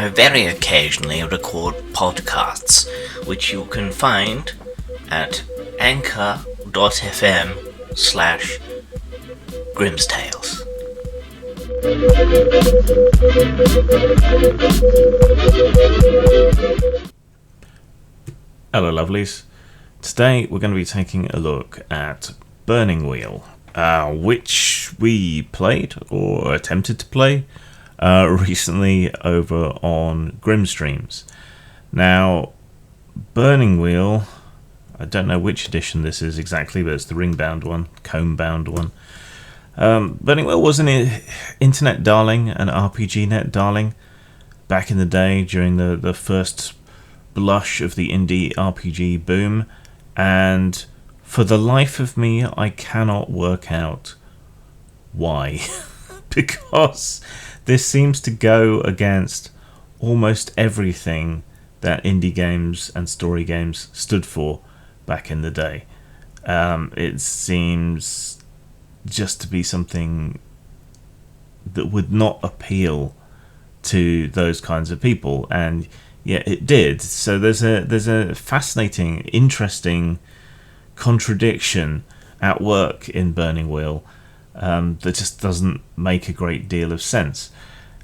I very occasionally record podcasts, which you can find at anchor.fm/Grimstales. Hello lovelies. Today we're going to be taking a look at Burning Wheel, which we played or attempted to play recently over on Grimstreams. Now, Burning Wheel, I don't know which edition this is exactly, but it's the ring-bound one, comb-bound one. Burning Wheel was an internet darling, an RPGnet darling, back in the day during the first blush of the indie RPG boom, and for the life of me I cannot work out why. Because this seems to go against almost everything that indie games and story games stood for back in the day. It seems just to be something that would not appeal to those kinds of people, and yet it did. So there's a fascinating, interesting contradiction at work in Burning Wheel that just doesn't make a great deal of sense.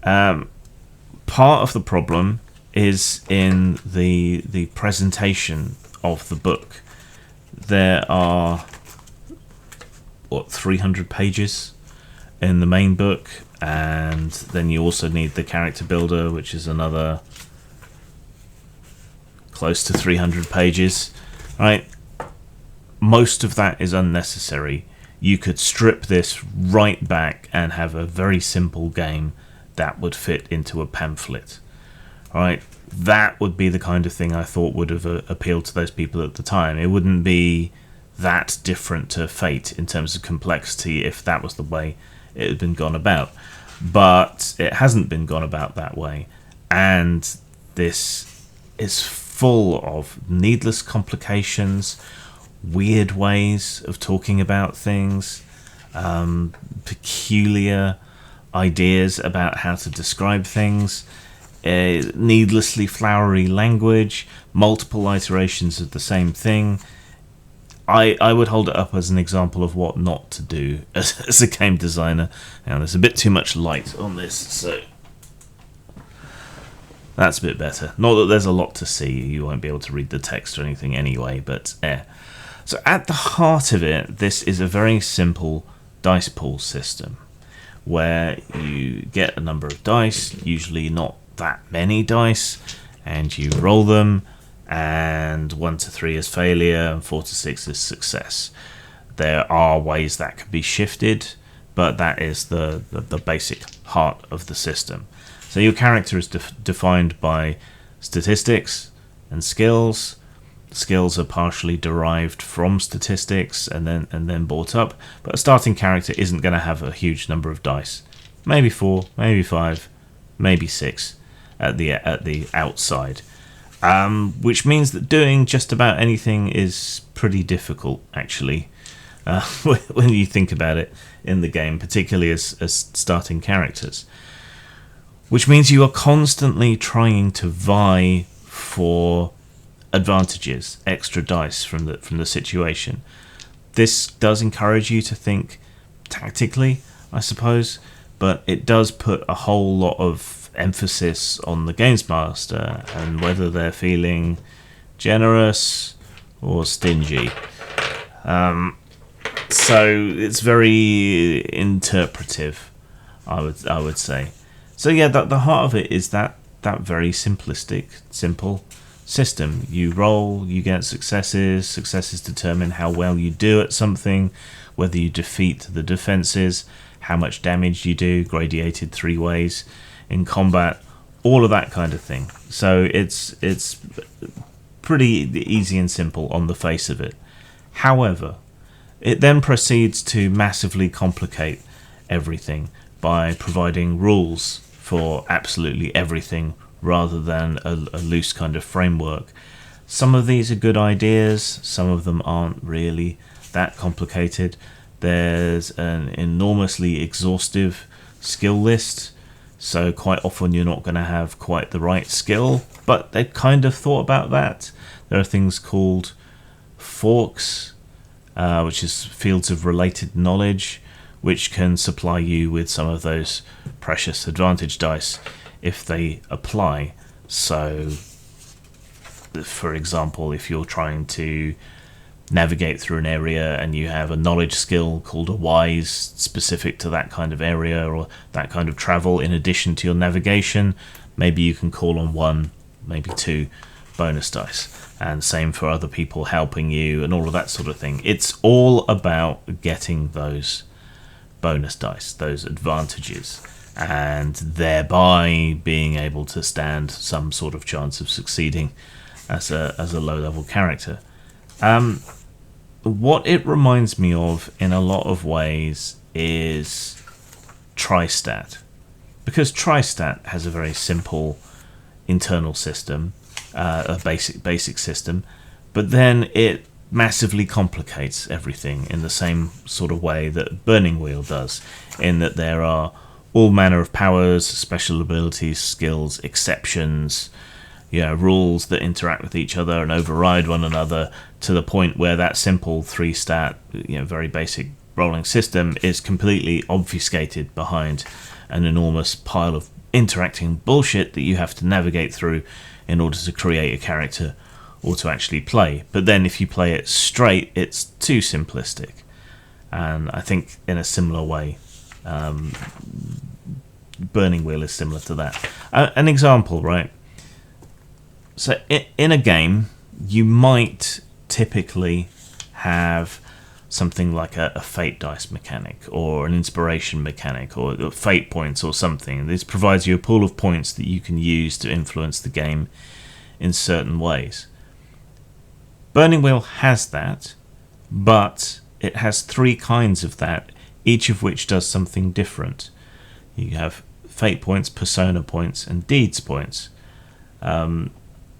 Part of the problem is in the presentation of the book. There are 300 pages in the main book, and then you also need the character builder, which is another close to 300 pages, right? Most of that is unnecessary. You could strip this right back and have a very simple game that would fit into a pamphlet, right? That would be the kind of thing I thought would have appealed to those people at the time. It wouldn't be that different to Fate in terms of complexity if that was the way it had been gone about. But it hasn't been gone about that way, and this is full of needless complications, weird ways of talking about things, peculiar ideas about how to describe things, needlessly flowery language, multiple iterations of the same thing. I would hold it up as an example of what not to do as a game designer. Now, there's a bit too much light on this, so that's a bit better. Not that there's a lot to see, you won't be able to read the text or anything anyway, but So at the heart of it, this is a very simple dice pool system, where you get a number of dice, usually not that many dice, and you roll them, and 1 to 3 is failure, and 4 to 6 is success. There are ways that can be shifted, but that is the basic heart of the system. So your character is defined by statistics and skills. Skills are partially derived from statistics and then brought up, but a starting character isn't going to have a huge number of dice. Maybe 4, maybe 5, maybe 6 at the outside. Which means that doing just about anything is pretty difficult, actually, when you think about it in the game, particularly as starting characters. Which means you are constantly trying to vie for advantages, extra dice from the situation. This does encourage you to think tactically, I suppose, but it does put a whole lot of emphasis on the games master and whether they're feeling generous or stingy. So it's very interpretive, I would say. So yeah, the heart of it is that very simplistic, simple system. You roll, you get successes. Successes determine how well you do at something, whether you defeat the defenses, how much damage you do, gradiated 3 ways in combat, all of that kind of thing. So it's pretty easy and simple on the face of it. However, it then proceeds to massively complicate everything by providing rules for absolutely everything rather than a loose kind of framework. Some of these are good ideas, some of them aren't really that complicated. There's an enormously exhaustive skill list, so quite often you're not going to have quite the right skill, but they've kind of thought about that. There are things called forks, which is fields of related knowledge, which can supply you with some of those precious advantage dice if they apply. So, for example, if you're trying to navigate through an area and you have a knowledge skill called a wise specific to that kind of area or that kind of travel in addition to your navigation, maybe you can call on 1, maybe 2 bonus dice. And same for other people helping you and all of that sort of thing. It's all about getting those bonus dice, those advantages, and thereby being able to stand some sort of chance of succeeding as a low-level character. What it reminds me of in a lot of ways is Tristat, because Tristat has a very simple internal system, a basic system, but then it massively complicates everything in the same sort of way that Burning Wheel does, in that there are all manner of powers, special abilities, skills, exceptions, rules that interact with each other and override one another, to the point where that simple 3-stat, very basic rolling system is completely obfuscated behind an enormous pile of interacting bullshit that you have to navigate through in order to create a character or to actually play. But then if you play it straight, it's too simplistic. And I think in a similar way, Burning Wheel is similar to that. An example, right? So in a game, you might typically have something like a fate dice mechanic or an inspiration mechanic or fate points or something. This provides you a pool of points that you can use to influence the game in certain ways. Burning Wheel has that, but it has 3 kinds of that, each of which does something different. You have fate points, persona points, and deeds points.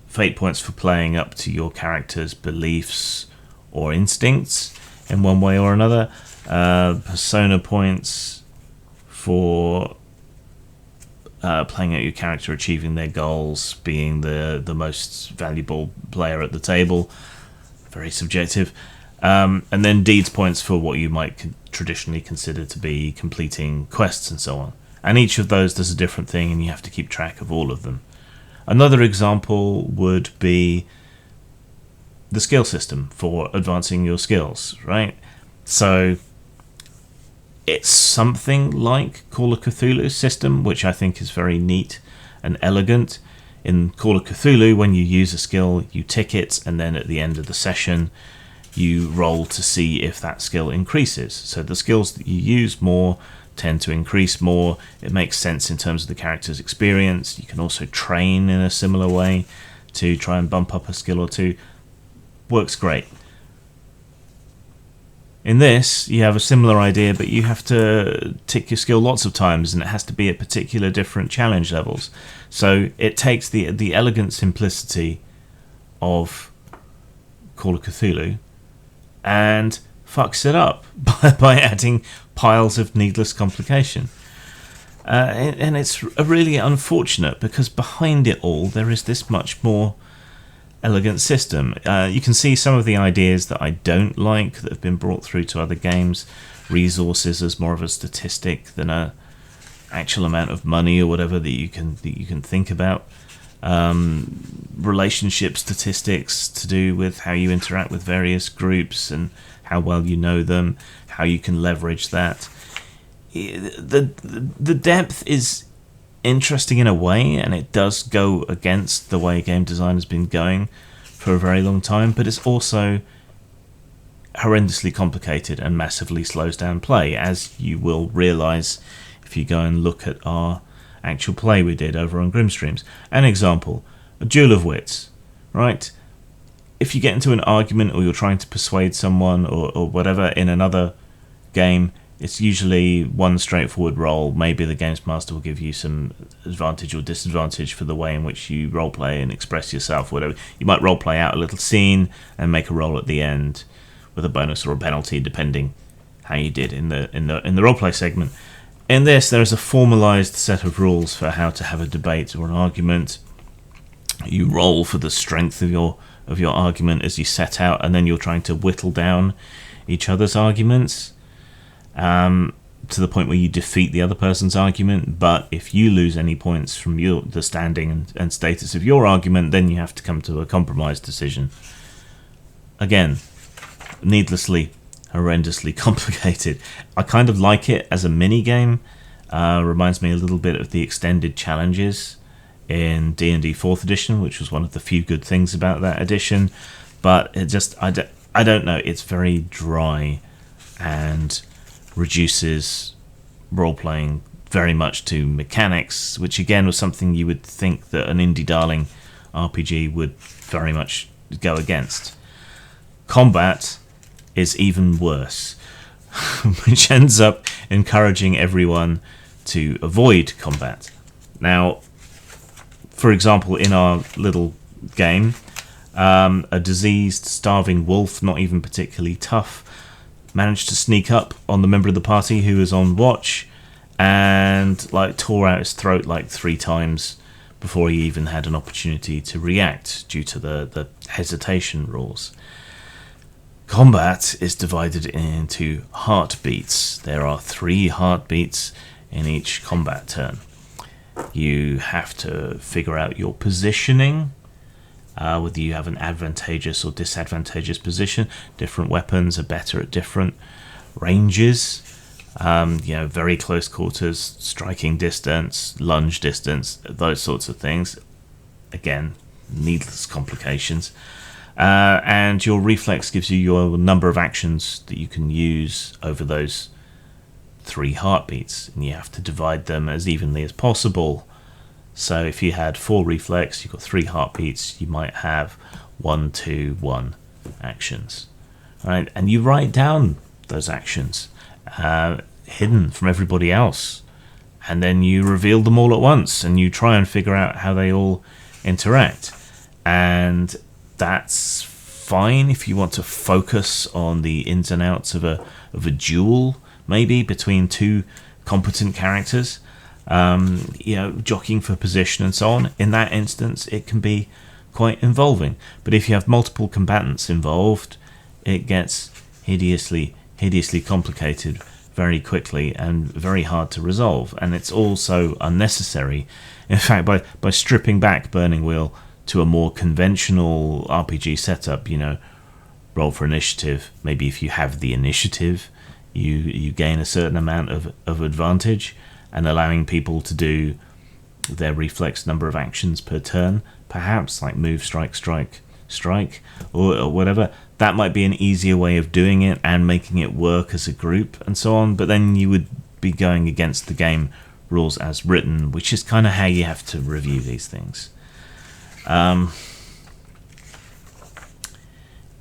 Fate points for playing up to your character's beliefs or instincts in one way or another. Persona points for playing out your character achieving their goals, being the most valuable player at the table. Very subjective. And then deeds points for what you might traditionally consider to be completing quests and so on. And each of those does a different thing, and you have to keep track of all of them. Another example would be the skill system for advancing your skills, right? So it's something like Call of Cthulhu's system, which I think is very neat and elegant. In Call of Cthulhu, when you use a skill, you tick it, and then at the end of the session, you roll to see if that skill increases. So the skills that you use more tend to increase more. It makes sense in terms of the character's experience. You can also train in a similar way to try and bump up a skill or two. Works great. In this, you have a similar idea, but you have to tick your skill lots of times, and it has to be at particular different challenge levels. So it takes the elegant simplicity of Call of Cthulhu and fucks it up by adding piles of needless complication. And it's really unfortunate, because behind it all there is this much more elegant system. You can see some of the ideas that I don't like that have been brought through to other games. Resources as more of a statistic than a actual amount of money or whatever that you can think about. Relationship statistics to do with how you interact with various groups and how well you know them, how you can leverage that. The depth is interesting in a way, and it does go against the way game design has been going for a very long time, but it's also horrendously complicated and massively slows down play, as you will realise if you go and look at our actual play we did over on Grimstreams. An example, a duel of wits, right? If you get into an argument or you're trying to persuade someone or whatever in another game, it's usually one straightforward roll. Maybe the games master will give you some advantage or disadvantage for the way in which you roleplay and express yourself, whatever. You might roleplay out a little scene and make a roll at the end with a bonus or a penalty, depending how you did in the roleplay segment. In this, there is a formalized set of rules for how to have a debate or an argument. You roll for the strength of your argument as you set out, and then you're trying to whittle down each other's arguments to the point where you defeat the other person's argument. But if you lose any points from the standing and status of your argument, then you have to come to a compromise decision. Again, needlessly, horrendously complicated. I kind of like it as a mini game. Reminds me a little bit of the extended challenges in D&D 4th edition, which was one of the few good things about that edition. But it just, I don't know, it's very dry and reduces role-playing very much to mechanics, which again was something you would think that an indie darling RPG would very much go against. Combat is even worse, which ends up encouraging everyone to avoid combat. Now, for example, in our little game, a diseased, starving wolf, not even particularly tough, managed to sneak up on the member of the party who was on watch and tore out his throat 3 times before he even had an opportunity to react due to the hesitation rules. Combat is divided into heartbeats. There are 3 heartbeats in each combat turn. You have to figure out your positioning, whether you have an advantageous or disadvantageous position. Different weapons are better at different ranges. Very close quarters, striking distance, lunge distance, those sorts of things. Again, needless complications. And your reflex gives you your number of actions that you can use over those 3 heartbeats, and you have to divide them as evenly as possible. So if you had 4 reflex, you've got 3 heartbeats, you might have 1, 2, 1 actions. Right? And you write down those actions, hidden from everybody else, and then you reveal them all at once, and you try and figure out how they all interact. And that's fine if you want to focus on the ins and outs of a duel, maybe between 2 competent characters, jockeying for position and so on. In that instance, it can be quite involving. But if you have multiple combatants involved, it gets hideously complicated very quickly and very hard to resolve. And it's also unnecessary. In fact, by stripping back Burning Wheel to a more conventional RPG setup, roll for initiative. Maybe if you have the initiative, you gain a certain amount of advantage, and allowing people to do their reflex number of actions per turn, perhaps like move, strike, or whatever. That might be an easier way of doing it and making it work as a group and so on, but then you would be going against the game rules as written, which is kind of how you have to review these things.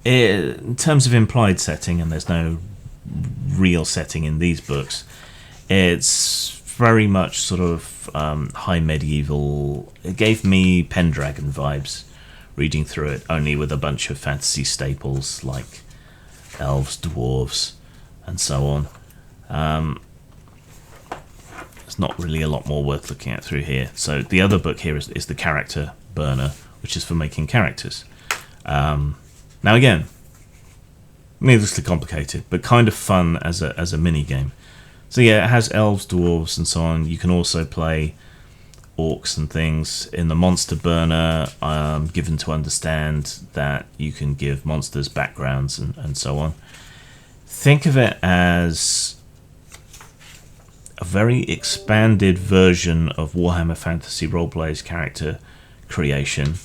In terms of implied setting, and there's no real setting in these books, it's very much sort of high medieval. It gave me Pendragon vibes reading through it, only with a bunch of fantasy staples like elves, dwarves, and so on. There's not really a lot more worth looking at through here. So the other book here is the Character Burner, which is for making characters. Now again, needlessly complicated, but kind of fun as a mini game. So yeah, it has elves, dwarves, and so on. You can also play orcs and things. In the Monster Burner, given to understand that you can give monsters backgrounds and so on. Think of it as a very expanded version of Warhammer Fantasy Roleplay's character creation,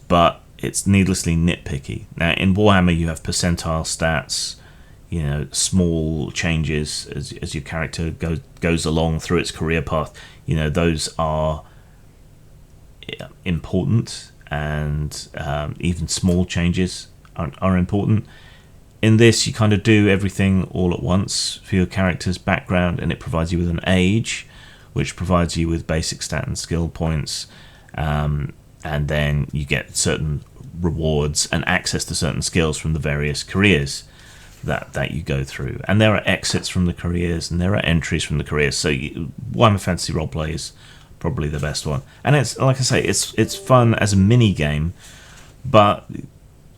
but it's needlessly nitpicky. Now, in Warhammer, you have percentile stats, small changes as your character goes along through its career path. Those are important, and even small changes are important. In this, you kind of do everything all at once for your character's background, and it provides you with an age, which provides you with basic stat and skill points, and then you get certain rewards and access to certain skills from the various careers. that you go through, and there are exits from the careers and there are entries from the careers. So Warhammer Fantasy Roleplay is probably the best one, and it's like I say, it's fun as a mini game, but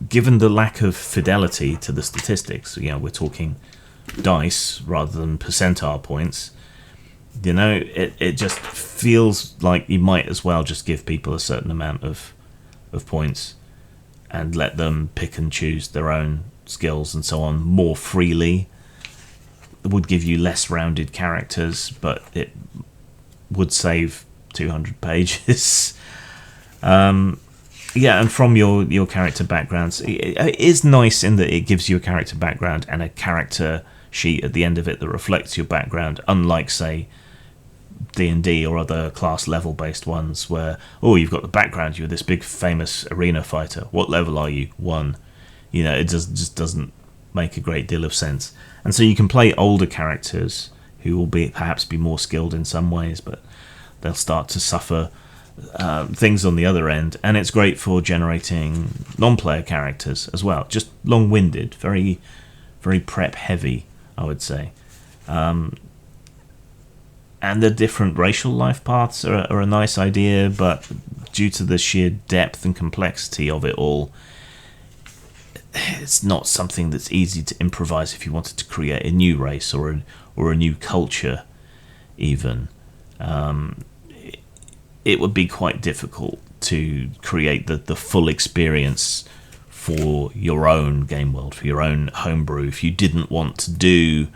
given the lack of fidelity to the statistics, we're talking dice rather than percentile points. It just feels like you might as well just give people a certain amount of points and let them pick and choose their own skills and so on more freely. It would give you less rounded characters, but it would save 200 pages. And from your character backgrounds, it is nice in that it gives you a character background and a character sheet at the end of it that reflects your background, unlike, say, D&D or other class level based ones where, you've got the background, you're this big famous arena fighter, what level are you? 1. It just doesn't make a great deal of sense. And so you can play older characters who will perhaps be more skilled in some ways, but they'll start to suffer things on the other end, and it's great for generating non-player characters as well. Just long-winded, very, very prep heavy, I would say. And the different racial life paths are a nice idea, but due to the sheer depth and complexity of it all, it's not something that's easy to improvise if you wanted to create a new race or a new culture, even. It would be quite difficult to create the full experience for your own game world, for your own homebrew, if you didn't want to do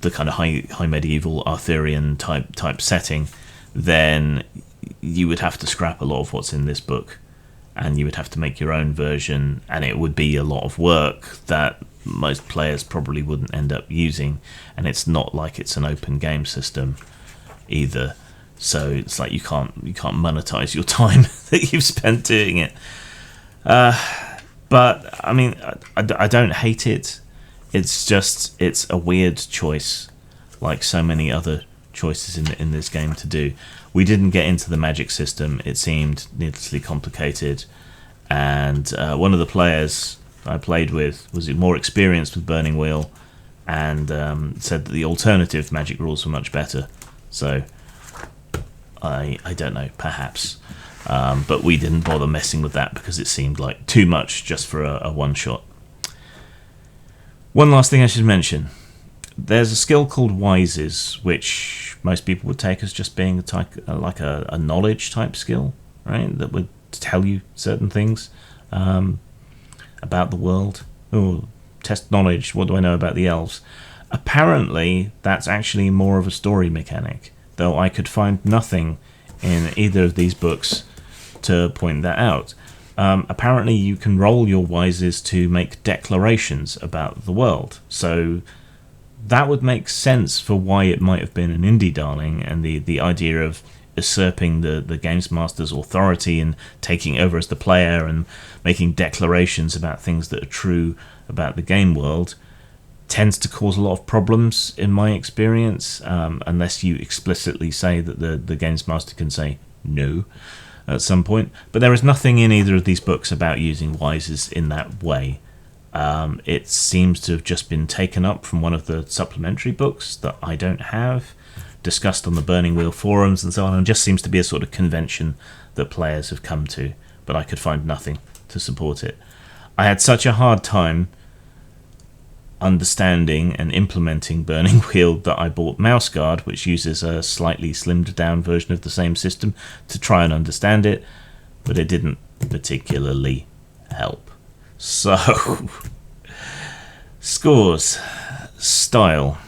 the kind of high medieval Arthurian type setting. Then you would have to scrap a lot of what's in this book, and you would have to make your own version, and it would be a lot of work that most players probably wouldn't end up using. And it's not like it's an open game system either, so it's like you can't monetize your time that you've spent doing it. But I mean, I don't hate it. It's a weird choice, like so many other choices in this game to do. We didn't get into the magic system. It seemed needlessly complicated, and one of the players I played with was more experienced with Burning Wheel, and said that the alternative magic rules were much better. So I don't know, perhaps, but we didn't bother messing with that because it seemed like too much just for a one shot. One last thing I should mention. There's a skill called Wises, which most people would take as just being like a knowledge type skill, right? That would tell you certain things about the world. Oh, test knowledge. What do I know about the elves? Apparently, that's actually more of a story mechanic, though I could find nothing in either of these books to point that out. Apparently, you can roll your Wises to make declarations about the world. So that would make sense for why it might have been an indie darling, and the idea of usurping the games master's authority and taking over as the player and making declarations about things that are true about the game world tends to cause a lot of problems in my experience, unless you explicitly say that the games master can say no at some point. But there is nothing in either of these books about using Wises in that way. It seems to have just been taken up from one of the supplementary books that I don't have, discussed on the Burning Wheel forums and so on, and just seems to be a sort of convention that players have come to, but I could find nothing to support it. I had such a hard time understanding and implementing Burning Wheel that I bought Mouseguard, which uses a slightly slimmed down version of the same system, to try and understand it, but it didn't particularly help. So, scores. Style.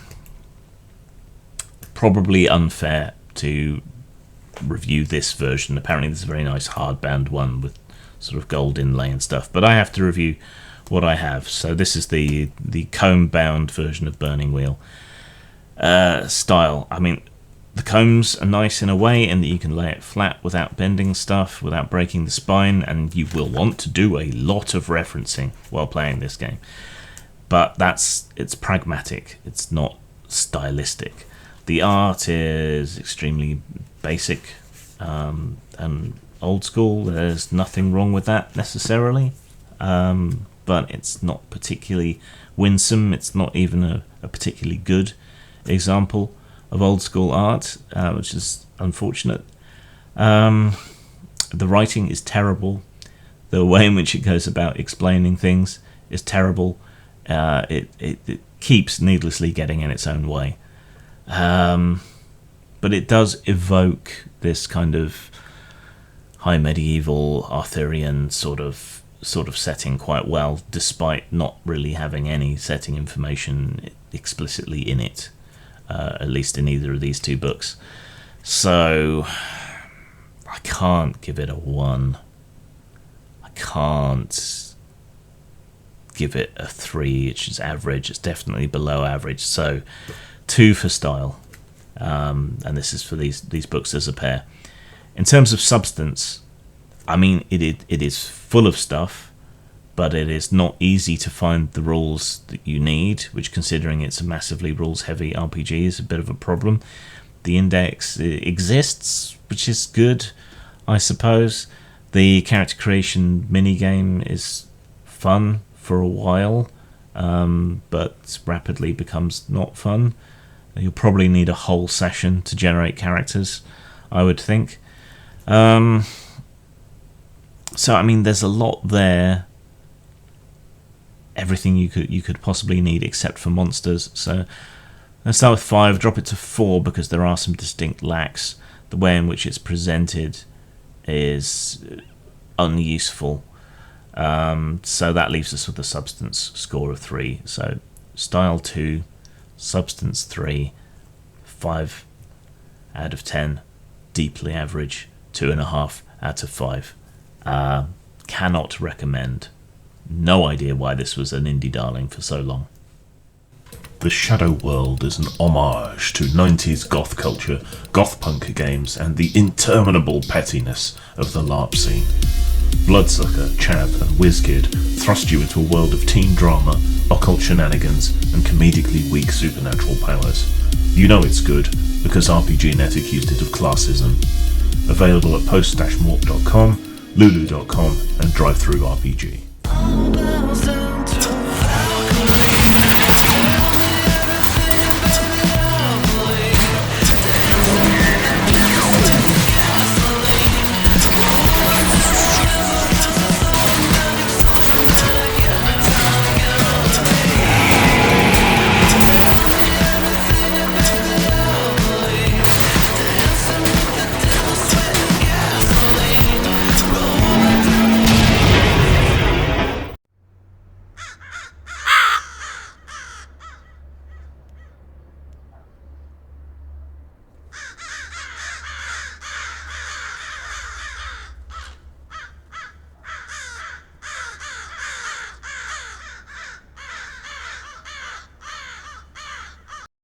Probably unfair to review this version. Apparently there's a very nice hardbound one with sort of gold inlay and stuff, but I have to review what I have. So this is the comb-bound version of Burning Wheel. Style. I mean, the combs are nice in a way in that you can lay it flat without bending stuff, without breaking the spine, and you will want to do a lot of referencing while playing this game. But it's pragmatic. It's not stylistic. The art is extremely basic and old school. There's nothing wrong with that necessarily. but it's not particularly winsome. It's not even a particularly good example of old school art, which is unfortunate. The writing is terrible. The way in which it goes about explaining things is terrible. It keeps needlessly getting in its own way. But it does evoke this kind of high medieval Arthurian sort of setting quite well, despite not really having any setting information explicitly in it, at least in either of these two books. So I can't give it a 1. I can't give it a 3, which is average. It's definitely below average. So 2 for style. And this is for these books as a pair. In terms of substance, I mean, it is full of stuff, but it is not easy to find the rules that you need, which, considering it's a massively rules-heavy RPG, is a bit of a problem. The index exists, which is good, I suppose. The character creation minigame is fun for a while, but rapidly becomes not fun. You'll probably need a whole session to generate characters, I would think. So, I mean, there's a lot there. Everything you could possibly need except for monsters. So let's start with 5, drop it to 4 because there are some distinct lacks. The way in which it's presented is unuseful. So that leaves us with a substance score of 3. So style 2, substance 3, 5 out of 10, deeply average, 2.5 out of 5. Cannot recommend. No idea why this was an indie darling for so long. The Shadow World is an homage to 90s goth culture, goth punk games, and the interminable pettiness of the LARP scene. Bloodsucker, Chav, and WizKid thrust you into a world of teen drama, occult shenanigans, and comedically weak supernatural powers. You know it's good, because RPGnet accused it of classism. Available at post-morp.com, lulu.com, and drive-thru RPG.